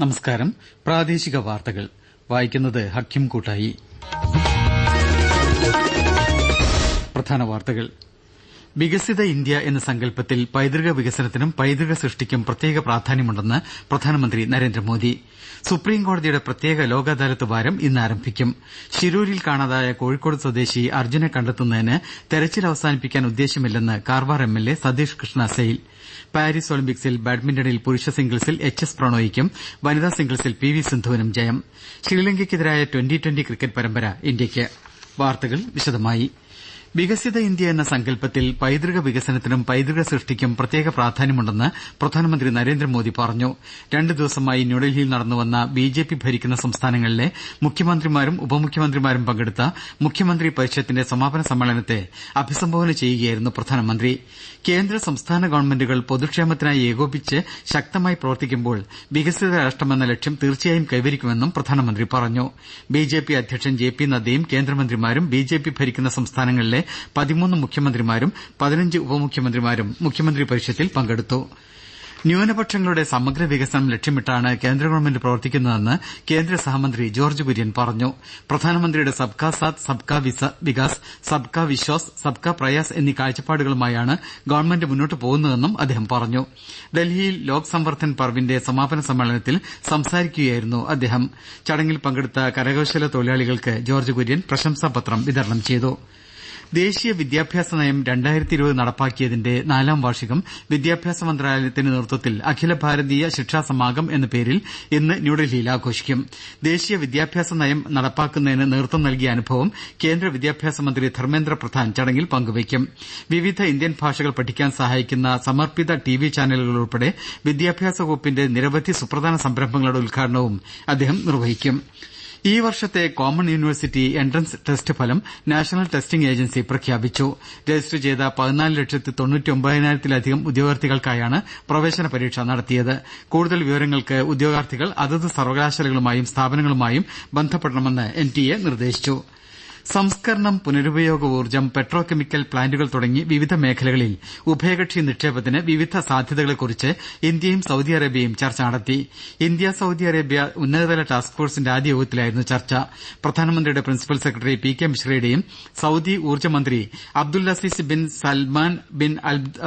നമസ്കാരം. പ്രാദേശിക വാർത്തകൾ വായിക്കുന്നത് ഹക്കിം കൂട്ടായി. പ്രധാന വാർത്തകൾ. വികസിത ഇന്ത്യ എന്ന സങ്കല്പത്തിൽ പൈതൃക വികസനത്തിനും പൈതൃക സൃഷ്ടിക്കും പ്രത്യേക പ്രാധാന്യമുണ്ടെന്ന് പ്രധാനമന്ത്രി നരേന്ദ്രമോദി. സുപ്രീംകോടതിയുടെ പ്രത്യേക ലോക് അദാലത്ത് വാരം ഇന്ന് ആരംഭിക്കും. ശിരൂരിൽ കാണാതായ കോഴിക്കോട് സ്വദേശി അർജുനെ കണ്ടെത്തുന്നതിന് തെരച്ചിൽ അവസാനിപ്പിക്കാൻ ഉദ്ദേശ്യമില്ലെന്ന് കാർവാർ എംഎൽഎ സതീഷ് കൃഷ്ണ സെയിൽ. പാരീസ് ഒളിമ്പിക്സിൽ ബാഡ്മിന്റണിൽ പുരുഷ സിംഗിൾസിൽ എച്ച്.എസ്. പ്രണോയിക്കും വനിതാ സിംഗിൾസിൽ പി.വി. സിന്ധുവിനും ജയം. ശ്രീലങ്കയ്ക്കെതിരായ ട്വന്റി ക്രിക്കറ്റ് പരമ്പര ഇന്ത്യയ്ക്ക്. വാർത്തകൾ വിശദമായി. വികസിത ഇന്ത്യ എന്ന സങ്കല്പത്തിൽ പൈതൃക വികസനത്തിനും പൈതൃക സൃഷ്ടിക്കും പ്രത്യേക പ്രാധാന്യമുണ്ടെന്ന് പ്രധാനമന്ത്രി നരേന്ദ്രമോദി പറഞ്ഞു. 2 ദിവസമായി ന്യൂഡൽഹിയിൽ നടന്നുവന്ന ബിജെപി ഭരിക്കുന്ന സംസ്ഥാനങ്ങളിലെ മുഖ്യമന്ത്രിമാരും ഉപമുഖ്യമന്ത്രിമാരും പങ്കെടുത്ത മുഖ്യമന്ത്രി പരിഷത്തിന്റെ സമാപന സമ്മേളനത്തെ അഭിസംബോധന ചെയ്യുകയായിരുന്നു പ്രധാനമന്ത്രി. കേന്ദ്ര സംസ്ഥാന ഗവൺമെന്റുകൾ പൊതുക്ഷേമത്തിനായി ഏകോപിച്ച് ശക്തമായി പ്രവർത്തിക്കുമ്പോൾ വികസിത രാഷ്ട്രമെന്ന ലക്ഷ്യം തീർച്ചയായും കൈവരിക്കുമെന്നും പ്രധാനമന്ത്രി പറഞ്ഞു. ബിജെപി അധ്യക്ഷൻ ജെ.പി. നദ്ദയും കേന്ദ്രമന്ത്രിമാരും ബിജെപി ഭരിക്കുന്ന സംസ്ഥാനങ്ങളിലെ 13 മുഖ്യമന്ത്രിമാരും 15 ഉപമുഖ്യമന്ത്രിമാരും മുഖ്യമന്ത്രി പരിഷത്തിൽ പങ്കെടുത്തു. ന്യൂനപക്ഷങ്ങളുടെ സമഗ്ര വികസനം ലക്ഷ്യമിട്ടാണ് കേന്ദ്ര ഗവൺമെന്റ് പ്രവർത്തിക്കുന്നതെന്ന് കേന്ദ്ര സഹമന്ത്രി ജോർജ്ജ് കുര്യൻ പറഞ്ഞു. പ്രധാനമന്ത്രിയുടെ സബ്കാ സാത്ത് സബ്കാ വികാസ്, സബ്കാ വിശ്വാസ്, സബ്കാ പ്രയാസ് എന്നീ കാഴ്ചപ്പാടുകളുമായാണ് ഗവൺമെന്റ് മുന്നോട്ട് പോകുന്നതെന്നും അദ്ദേഹം പറഞ്ഞു. ഡൽഹിയിൽ ലോക് സംവർദ്ധൻ പർവിന്റെ സമാപന സമ്മേളനത്തിൽ സംസാരിക്കുകയായിരുന്നു അദ്ദേഹം. ചടങ്ങിൽ പങ്കെടുത്ത കരകൌശല തൊഴിലാളികൾക്ക് ജോർജ്ജ് കുര്യൻ പ്രശംസാപത്രം വിതരണം ചെയ്തു. ദേശീയ വിദ്യാഭ്യാസ നയം 2020 നടപ്പാക്കിയതിന്റെ 4ാം വാർഷികം വിദ്യാഭ്യാസ മന്ത്രാലയത്തിന്റെ നേതൃത്വത്തിൽ അഖില ഭാരതീയ ശിക്ഷാ സമാഗം എന്ന പേരിൽ ഇന്ന് ന്യൂഡൽഹിയിൽ ആഘോഷിക്കും. ദേശീയ വിദ്യാഭ്യാസ നയം നടപ്പാക്കുന്നതിന് നേതൃത്വം നൽകിയ അനുഭവം കേന്ദ്ര വിദ്യാഭ്യാസ മന്ത്രി ധർമ്മേന്ദ്ര പ്രധാൻ ചടങ്ങിൽ പങ്കുവയ്ക്കും. വിവിധ ഇന്ത്യൻ ഭാഷകൾ പഠിക്കാൻ സഹായിക്കുന്ന സമർപ്പിത ടിവി ചാനലുകൾ ഉൾപ്പെടെ വിദ്യാഭ്യാസ വകുപ്പിന്റെ നിരവധി സുപ്രധാന സംരംഭങ്ങളുടെ ഉദ്ഘാടനവും അദ്ദേഹം നിർവഹിക്കും. ഈ വർഷത്തെ കോമൺ യൂണിവേഴ്സിറ്റി എൻട്രൻസ് ടെസ്റ്റ് ഫലം നാഷണൽ ടെസ്റ്റിംഗ് ഏജൻസി പ്രഖ്യാപിച്ചു. രജിസ്റ്റർ ചെയ്ത 14,99,000-ലധികം ഉദ്യോഗാർത്ഥികൾക്കായാണ് പ്രവേശന പരീക്ഷ നടത്തിയത്. കൂടുതൽ വിവരങ്ങൾക്ക് ഉദ്യോഗാർത്ഥികൾ അതത് സർവകലാശാലകളുമായും സ്ഥാപനങ്ങളുമായും ബന്ധപ്പെടണമെന്ന് എൻടിഎ നിർദ്ദേശിച്ചു. സംസ്കരണം, പുനരുപയോഗ ഊർജ്ജം, പെട്രോ കെമിക്കൽ പ്ലാന്റുകൾ തുടങ്ങി വിവിധ മേഖലകളിൽ ഉഭയകക്ഷി നിക്ഷേപത്തിന് വിവിധ സാധ്യതകളെക്കുറിച്ച് ഇന്ത്യയും സൌദി അറേബ്യയും ചർച്ച നടത്തി. ഇന്ത്യ സൌദി അറേബ്യ ഉന്നതതല ടാസ്ക് ഫോഴ്സിന്റെ ആദ്യ യോഗത്തിലായിരുന്നു ചർച്ച. പ്രധാനമന്ത്രിയുടെ പ്രിൻസിപ്പൽ സെക്രട്ടറി പി.കെ. മിശ്രയുടെയും സൌദി ഊർജ്ജ മന്ത്രി Abdulaziz bin Salman bin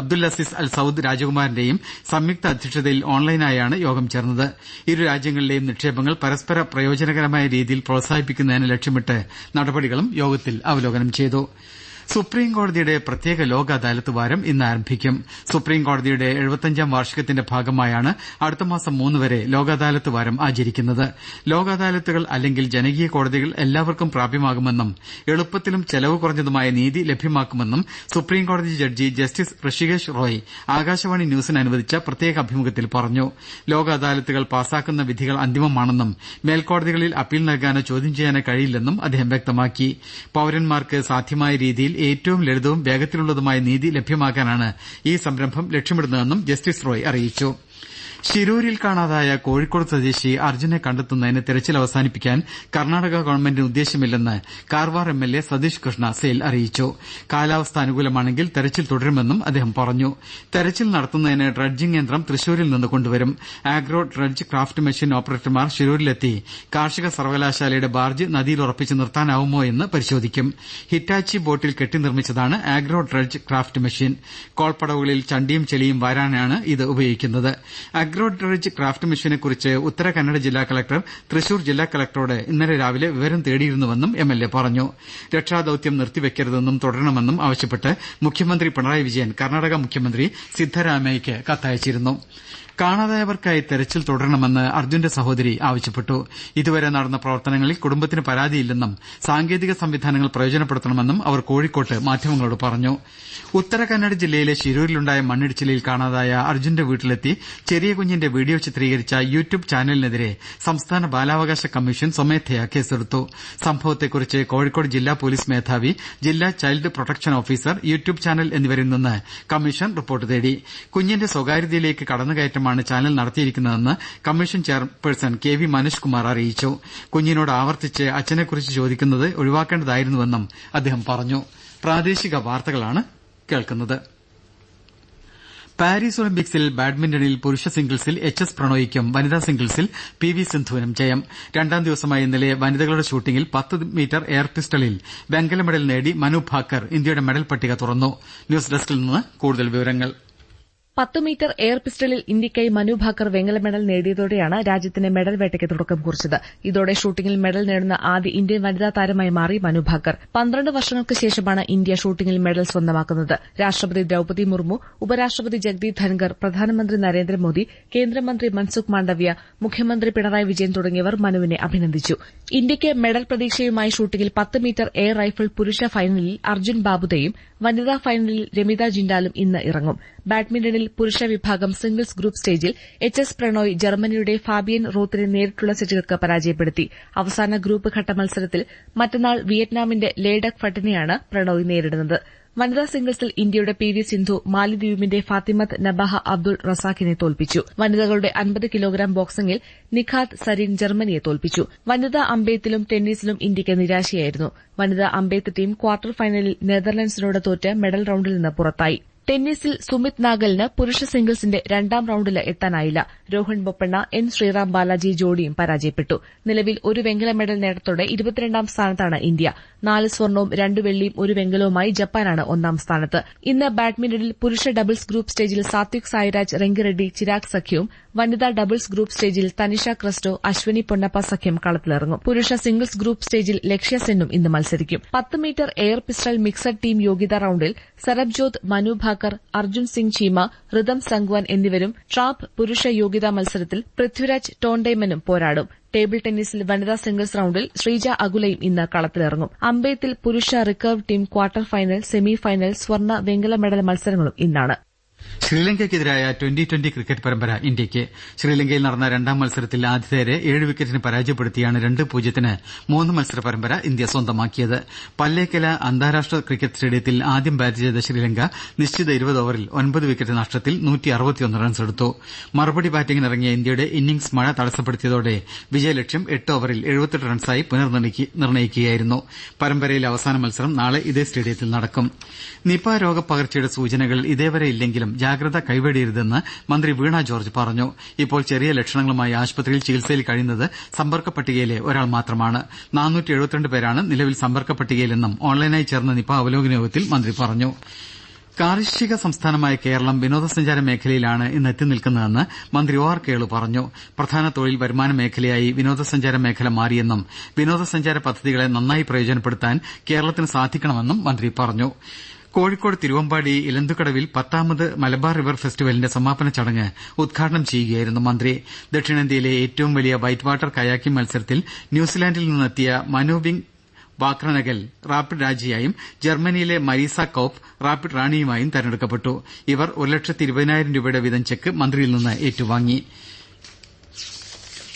Abdulaziz Al Saud രാജകുമാരന്റെയും സംയുക്ത അധ്യക്ഷതയിൽ ഓൺലൈനായാണ് യോഗം ചേർന്നത്. ഇരു രാജ്യങ്ങളിലെയും നിക്ഷേപങ്ങൾ പരസ്പര പ്രയോജനകരമായ രീതിയിൽ പ്രോത്സാഹിപ്പിക്കുന്നതിന് ലക്ഷ്യമിട്ട് നടപടികളും യോഗത്തിൽ അവലോകനം ചെയ്തു. സുപ്രീംകോടതിയുടെ പ്രത്യേക ലോക് അദാലത്ത് വാരം ഇന്ന് ആരംഭിക്കും. സുപ്രീംകോടതിയുടെ 75ാം വാർഷികത്തിന്റെ ഭാഗമായാണ് അടുത്ത മാസം 3 വരെ ലോക് അദാലത്ത് വാരം ആചരിക്കുന്നത്. ലോക് അദാലത്തുകൾ അല്ലെങ്കിൽ ജനകീയ കോടതികൾ എല്ലാവർക്കും പ്രാപ്യമാകുമെന്നും എളുപ്പത്തിലും ചെലവ് കുറഞ്ഞതുമായ നീതി ലഭ്യമാക്കുമെന്നും സുപ്രീംകോടതി ജഡ്ജി ജസ്റ്റിസ് ഋഷികേശ് റോയ് ആകാശവാണി ന്യൂസിന് അനുവദിച്ച പ്രത്യേക അഭിമുഖത്തിൽ പറഞ്ഞു. ലോക് അദാലത്തുകൾ പാസാക്കുന്ന വിധികൾ അന്തിമമാണെന്നും മേൽക്കോടതികളിൽ അപ്പീൽ നൽകാനോ ചോദ്യം ചെയ്യാനോ കഴിയില്ലെന്നും അദ്ദേഹം വ്യക്തമാക്കി. പൌരന്മാർക്ക് സാധ്യമായ രീതിയിൽ ഏറ്റവും ലളിതവും വേഗത്തിലുള്ളതുമായ നീതി ലഭ്യമാക്കാനാണ് ഈ സംരംഭം ലക്ഷ്യമിടുന്നതെന്നും ജസ്റ്റിസ് റോയ് അറിയിച്ചു. ശിരൂരിൽ കാണാതായ കോഴിക്കോട് സ്വദേശി അർജുനെ കണ്ടെത്തുന്നതിന് തെരച്ചിൽ അവസാനിപ്പിക്കാൻ കർണാടക ഗവൺമെന്റിന് ഉദ്ദേശ്യമില്ലെന്ന് കാർവാർ എംഎൽഎ സതീഷ് കൃഷ്ണ സെയിൽ അറിയിച്ചു. കാലാവസ്ഥ അനുകൂലമാണെങ്കിൽ തെരച്ചിൽ തുടരുമെന്നും അദ്ദേഹം പറഞ്ഞു. തെരച്ചിൽ നടത്തുന്നതിന് ഡ്രഡ്ജിംഗ് യന്ത്രം തൃശൂരിൽ നിന്ന് കൊണ്ടുവരും. ആഗ്രോ ഡ്രഡ്ജ് ക്രാഫ്റ്റ് മെഷീൻ ഓപ്പറേറ്റർമാർ ശിരൂരിലെത്തി കാർഷിക സർവകലാശാലയുടെ ബാർജ് നദിയിൽ ഉറപ്പിച്ച് നിർത്താനാവുമോ എന്ന് പരിശോധിക്കും. ഹിറ്റാച്ചി ബോട്ടിൽ കെട്ടി നിർമ്മിച്ചതാണ് ആഗ്രോ ഡ്രഡ്ജ് ക്രാഫ്റ്റ് മെഷീൻ. കോൾപ്പടവുകളിൽ ചണ്ടിയും ചെളിയും വാരാനാണ് ഇത് ഉപയോഗിക്കുന്നത്. Agro dredge craft മെഷീനെക്കുറിച്ച് Uttara Kannada ജില്ലാ കളക്ടർ തൃശൂർ ജില്ലാ കളക്ടറോട് ഇന്നലെ രാവിലെ വിവരം തേടിയിരുന്നുവെന്നും എംഎൽഎ പറഞ്ഞു. രക്ഷാദൌത്യം നിർത്തിവെക്കരുതെന്നും തുടരണമെന്നും ആവശ്യപ്പെട്ട് മുഖ്യമന്ത്രി പിണറായി വിജയൻ കർണാടക മുഖ്യമന്ത്രി സിദ്ധരാമയ്യയ്ക്ക് കത്തയച്ചിരുന്നു. കാണാതായവർക്കായി തെരച്ചിൽ തുടരണമെന്ന് അർജുന്റെ സഹോദരി ആവശ്യപ്പെട്ടു. ഇതുവരെ നടന്ന പ്രവർത്തനങ്ങളിൽ കുടുംബത്തിന് പരാതിയില്ലെന്നും സാങ്കേതിക സംവിധാനങ്ങൾ പ്രയോജനപ്പെടുത്തണമെന്നും അവർ കോഴിക്കോട്ട് മാധ്യമങ്ങളോട് പറഞ്ഞു. ഉത്തര കന്നഡ ജില്ലയിലെ ശിരൂരിലുണ്ടായ മണ്ണിടിച്ചിലിൽ കാണാതായ അർജുന്റെ വീട്ടിലെത്തി ചെറിയ കുഞ്ഞിന്റെ വീഡിയോ ചിത്രീകരിച്ച യൂട്യൂബ് ചാനലിനെതിരെ സംസ്ഥാന ബാലാവകാശ കമ്മീഷൻ സ്വമേധയാ കേസെടുത്തു. സംഭവത്തെക്കുറിച്ച് കോഴിക്കോട് ജില്ലാ പോലീസ് മേധാവി, ജില്ലാ child protection officer, YouTube channel എന്നിവരിൽ നിന്ന് കമ്മീഷൻ റിപ്പോർട്ട് തേടി. കുഞ്ഞിന്റെ സ്വകാര്യതയിലേക്ക് കടന്നുകയറ്റമാണ് ചാനൽ നടത്തിയിരിക്കുന്നതെന്ന് commission chairperson K V. Manoj Kumar അറിയിച്ചു. കുഞ്ഞിനോട് ആവർത്തിച്ച് അച്ഛനെക്കുറിച്ച് ചോദിക്കുന്നത് ഒഴിവാക്കേണ്ടതായിരുന്നുവെന്നും അദ്ദേഹം പറഞ്ഞു. പ്രാദേശിക വാർത്തകളാണ് കേൾക്കുന്നത്. പാരീസ് ഒളിമ്പിക്സിൽ ബാഡ്മിന്റണിൽ പുരുഷ സിംഗിൾസിൽ HS പ്രണോയിക്കും വനിതാ സിംഗിൾസിൽ PV സിന്ധുവിനും ജയം. രണ്ടാം ദിവസമായ ഇന്നലെ വനിതകളുടെ ഷൂട്ടിംഗിൽ 10 മീറ്റർ എയർ പിസ്റ്റളിൽ വെങ്കല മെഡൽ നേടി മനു ഭാക്കർ ഇന്ത്യയുടെ മെഡൽ പട്ടിക തുറന്നു. ന്യൂസ് ഡെസ്കിൽ നിന്ന് കൂടുതൽ വിവരങ്ങൾ. 10 മീറ്റർ എയർ പിസ്റ്റളിൽ ഇന്ത്യയ്ക്കായി മനു ഭാക്കർ വെങ്കല മെഡൽ നേടിയതോടെയാണ് രാജ്യത്തിന് മെഡൽ വേട്ടയ്ക്ക് തുടക്കം കുറിച്ചത്. ഇതോടെ ഷൂട്ടിംഗിൽ മെഡൽ നേടുന്ന ആദ്യ ഇന്ത്യൻ വനിതാ താരമായി മാറി മനു ഭാക്കർ. 12 വർഷങ്ങൾക്ക് ശേഷമാണ് ഇന്ത്യ ഷൂട്ടിംഗിൽ മെഡൽ സ്വന്തമാക്കുന്നത്. രാഷ്ട്രപതി ദ്രൌപദി മുർമു, ഉപരാഷ്ട്രപതി ജഗ്ദീപ് ധൻഖർ, പ്രധാനമന്ത്രി നരേന്ദ്രമോദി, കേന്ദ്രമന്ത്രി മൻസുഖ് മാണ്ഡവ്യ, മുഖ്യമന്ത്രി പിണറായി വിജയൻ തുടങ്ങിയവർ മനുവിനെ അഭിനന്ദിച്ചു. ഇന്ത്യയ്ക്ക് മെഡൽ പ്രതീക്ഷയുമായി ഷൂട്ടിംഗിൽ 10 മീറ്റർ എയർ റൈഫിൾ പുരുഷ ഫൈനലിൽ അർജുൻ ബാബുദയും വനിതാ ഫൈനലിൽ രമിത ജിൻഡാലും ഇന്ന് ഇറങ്ങും. ബാഡ്മിന്റണിൽ പുരുഷ വിഭാഗം സിംഗിൾസ് ഗ്രൂപ്പ് സ്റ്റേജിൽ HS പ്രണോയ് ജർമ്മനിയുടെ ഫാബിയൻ റൂത്തിനെ നേരിട്ടുള്ള സെറ്റുകൾക്ക് പരാജയപ്പെടുത്തി. അവസാന ഗ്രൂപ്പ് ഘട്ട മത്സരത്തിൽ മറ്റന്നാൾ വിയറ്റ്നാമിന്റെ ലേഡക് ഫട്ടിനെയാണ് പ്രണോയ് നേരിടുന്നത്. വനിതാ സിംഗിൾസിൽ ഇന്ത്യയുടെ PV സിന്ധു മാലിദ്വീപിന്റെ ഫാത്തിമത്ത് നബാഹ അബ്ദുൾ റസാഖിനെ തോൽപ്പിച്ചു. വനിതകളുടെ 50 കിലോഗ്രാം ബോക്സിംഗിൽ നിഖാത് സരീൻ ജർമ്മനിയെ തോൽപ്പിച്ചു. വനിതാ അമ്പെയ്ത്തിലും ടെന്നീസിലും ഇന്ത്യയ്ക്ക് നിരാശയായിരുന്നു. വനിതാ അമ്പെയ്ത്ത് ടീം ക്വാർട്ടർ ഫൈനലിൽ നെതർലൻഡ്സിനോട് തോറ്റ് മെഡൽ റൌണ്ടിൽ നിന്ന് പുറത്തായി. ടെന്നീസിൽ സുമിത് നാഗലിന് പുരുഷ സിംഗിൾസിന്റെ രണ്ടാം റൌണ്ടിൽ എത്താനായില്ല. രോഹൻ ബൊപ്പണ്ണ, N ശ്രീറാം ബാലാജി ജോഡിയും പരാജയപ്പെട്ടു. നിലവിൽ ഒരു വെങ്കല മെഡൽ നേട്ടത്തോടെ 22ാം സ്ഥാനത്താണ് ഇന്ത്യ. 4 സ്വർണവും 2 വെള്ളിയും 1 വെങ്കലവുമായി ജപ്പാനാണ് 1ാം സ്ഥാനത്ത്. ഇന്ന് ബാഡ്മിന്റണിൽ പുരുഷ ഡബിൾസ് ഗ്രൂപ്പ് സ്റ്റേജിൽ സാത്വിക് സായിരാജ് റെങ്കിറെഡ്ഡി ചിരാഗ് സഖ്യവും വനിതാ ഡബിൾസ് ഗ്രൂപ്പ് സ്റ്റേജിൽ തനിഷ ക്രിസ്റ്റോ അശ്വനി പൊന്നപ്പ സഖ്യം കളത്തിലിറങ്ങും. പുരുഷ സിംഗിൾസ് ഗ്രൂപ്പ് സ്റ്റേജിൽ ലക്ഷ്യ സെന്നും ഇന്ന് മത്സരിക്കും. 10 metre air pistol mixed team യോഗ്യതാ റൌണ്ടിൽ സരബ്ജോത്, മനു ഭാക്കർ, അർജുൻ സിംഗ് ചീമ, ഋതം സംഗ്വാൻ എന്നിവരും ട്രാപ്പ് പുരുഷ യോഗ്യതാ മത്സരത്തിൽ പൃഥ്വിരാജ് ടോണ്ടൈമനും പോരാടും. ടേബിൾ ടെന്നീസിൽ വനിതാ സിംഗിൾസ് റൌണ്ടിൽ ശ്രീജ അകുലയും ഇന്ന് കളത്തിലിറങ്ങും. അമ്പെയ്ത്തിൽ പുരുഷ recurve team quarter final, semi final, സ്വർണ്ണ, വെങ്കല മെഡൽ മത്സരങ്ങളും ഇന്നാണ്. ശ്രീലങ്കയ്ക്കെതിരായ 2020 ക്രിക്കറ്റ് പരമ്പര ഇന്ത്യയ്ക്ക്. ശ്രീലങ്കയിൽ നടന്ന രണ്ടാം മത്സരത്തിൽ ആതിഥേയരെ 7 വിക്കറ്റിന് പരാജയപ്പെടുത്തിയാണ് 2-0 3 മത്സര പരമ്പര ഇന്ത്യ സ്വന്തമാക്കിയത്. പല്ലേക്കല അന്താരാഷ്ട്ര ക്രിക്കറ്റ് സ്റ്റേഡിയത്തിൽ ആദ്യം ബാറ്റ് ചെയ്ത ശ്രീലങ്ക നിശ്ചിത 20 ഓവറിൽ 9 വിക്കറ്റ് നഷ്ടത്തിൽ 161 റൺസ് എടുത്തു. മറുപടി ബാറ്റിംഗിനിറങ്ങിയ ഇന്ത്യയുടെ ഇന്നിംഗ്സ് മഴ തടസ്സപ്പെടുത്തിയതോടെ വിജയലക്ഷ്യം 8 ഓവറിൽ 78 റൺസായി പുനർനിർണയിക്കുകയായിരുന്നു. പരമ്പരയിലെ അവസാന മത്സരം നാളെ ഇതേ സ്റ്റേഡിയത്തിൽ നടക്കും. നിപ രോഗപ്പകർച്ചയുടെ സൂചനകൾ ഇതേവരെ ഇല്ലെങ്കിലും ജാഗ്രത കൈവെടിയരുതെന്ന് മന്ത്രി വീണ ജോർജ് പറഞ്ഞു. ഇപ്പോൾ ചെറിയ ലക്ഷണങ്ങളുമായി ആശുപത്രിയിൽ ചികിത്സയിൽ കഴിയുന്നത് സമ്പർക്ക പട്ടികയിലെ ഒരാൾ മാത്രമാണ്. 472 പേരാണ് നിലവിൽ സമ്പർക്ക പട്ടികയിലെന്നും ഓൺലൈനായി ചേർന്ന നിപ അവലോകന യോഗത്തിൽ മന്ത്രി പറഞ്ഞു. കാർഷിക സംസ്ഥാനമായ കേരളം വിനോദസഞ്ചാര മേഖലയിലാണ് ഇന്ന് എത്തി നിൽക്കുന്നതെന്ന് മന്ത്രി OR കേളു പറഞ്ഞു. പ്രധാന തൊഴിൽ വരുമാന മേഖലയായി വിനോദസഞ്ചാര മേഖല മാറിയെന്നും വിനോദസഞ്ചാര പദ്ധതികളെ നന്നായി പ്രയോജനപ്പെടുത്താൻ കേരളത്തിന് സാധിക്കണമെന്നും മന്ത്രി പറഞ്ഞു. കോഴിക്കോട് തിരുവമ്പാടി ഇലന്തുകടവിൽ 10ാമത് മലബാർ റിവർ ഫെസ്റ്റിവലിന്റെ സമാപന ചടങ്ങ് ഉദ്ഘാടനം ചെയ്യുകയായിരുന്നു മന്ത്രി. ദക്ഷിണേന്ത്യയിലെ ഏറ്റവും വലിയ വൈറ്റ് വാട്ടർ കയാക്കിംഗ് മത്സരത്തിൽ ന്യൂസിലാൻഡിൽ നിന്നെത്തിയ മനുവിംഗ് വാക്രനഗൽ റാപ്പിഡ് രാജിയായും ജർമ്മനിയിലെ മരീസ കൌപ്പ് റാപ്പിഡ് റാണിയുമായും തെരഞ്ഞെടുക്കപ്പെട്ടു. ഇവർ 1,20,000 രൂപയുടെ വീതം ചെക്ക് മന്ത്രിയിൽ നിന്ന് ഏറ്റുവാങ്ങി.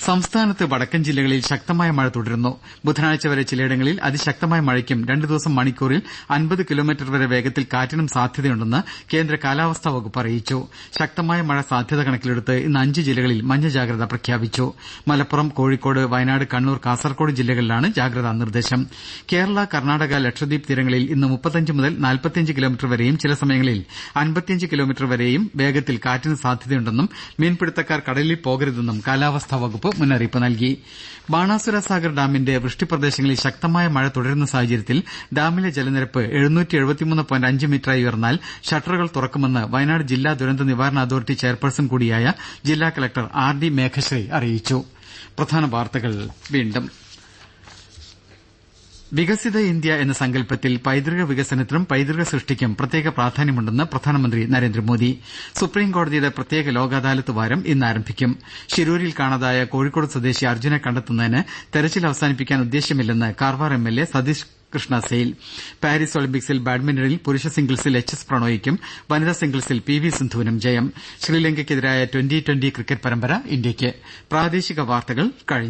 സംസ്ഥാനത്ത് വടക്കൻ ജില്ലകളിൽ ശക്തമായ മഴ തുടരുന്നു. ബുധനാഴ്ച വരെ ചിലയിടങ്ങളിൽ അതിശക്തമായ മഴയ്ക്കും 2 ദിവസം മണിക്കൂറിൽ 50 കിലോമീറ്റർ വരെ വേഗത്തിൽ കാറ്റിനും സാധ്യതയുണ്ടെന്ന് കേന്ദ്ര കാലാവസ്ഥാ വകുപ്പ് അറിയിച്ചു. ശക്തമായ മഴ സാധ്യത കണക്കിലെടുത്ത് ഇന്ന് 5 ജില്ലകളിൽ മഞ്ഞ ജാഗ്രത പ്രഖ്യാപിച്ചു. മലപ്പുറം, കോഴിക്കോട്, വയനാട്, കണ്ണൂർ, കാസർകോട് ജില്ലകളിലാണ് ജാഗ്രതാ നിർദ്ദേശം. കേരള, കർണാടക, ലക്ഷദ്വീപ് തീരങ്ങളിൽ ഇന്ന് 35 മുതൽ 45 കിലോമീറ്റർ വരെയും ചില സമയങ്ങളിൽ 55 കിലോമീറ്റർ വരെയും വേഗത്തിൽ കാറ്റിന് സാധ്യതയുണ്ടെന്നും മീൻപിടുത്തക്കാർ കടലിൽ പോകരുതെന്നും കാലാവസ്ഥാ വകുപ്പ് മുന്നറിയിപ്പ് നൽകി. ബാണാസുര സാഗർ ഡാമിന്റെ വൃഷ്ടിപ്രദേശങ്ങളിൽ ശക്തമായ മഴ തുടരുന്ന സാഹചര്യത്തിൽ ഡാമിലെ ജലനിരപ്പ് 773.5 മീറ്ററായി ഉയർന്നാൽ ഷട്ടറുകൾ തുറക്കുമെന്ന് വയനാട് ജില്ലാ ദുരന്ത നിവാരണ അതോറിറ്റി ചെയർപേഴ്സൺ കൂടിയായ ജില്ലാ കലക്ടർ RD മേഘശ്രീ അറിയിച്ചു. പ്രധാന വാർത്തകൾ വീണ്ടും. വികസിത ഇന്ത്യ എന്ന സങ്കല്പത്തിൽ പൈതൃക വികസനത്തിനും പൈതൃക സൃഷ്ടിക്കും പ്രത്യേക പ്രാധാന്യമുണ്ടെന്ന് പ്രധാനമന്ത്രി നരേന്ദ്രമോദി. സുപ്രീംകോടതിയുടെ പ്രത്യേക ലോക് അദാലത്ത് വാരം ഇന്ന് ആരംഭിക്കും. ശിരൂരിൽ കാണാതായ കോഴിക്കോട് സ്വദേശി അർജുനെ കണ്ടെത്തുന്നതിന് തെരച്ചിൽ അവസാനിപ്പിക്കാൻ ഉദ്ദേശ്യമില്ലെന്ന് കാർവാർ MLA സതീഷ് കൃഷ്ണ സെയിൽ. പാരീസ് ഒളിമ്പിക്സിൽ ബാഡ്മിന്റണിൽ പുരുഷ സിംഗിൾസിൽ HS പ്രണോയിക്കും വനിതാ സിംഗിൾസിൽ PV സിന്ധുവിനും ജയം. ശ്രീലങ്കയ്ക്കെതിരായ 2020 ക്രിക്കറ്റ് പരമ്പര ഇന്ത്യയ്ക്ക്. പ്രാദേശിക വാർത്തകൾ കഴിഞ്ഞു.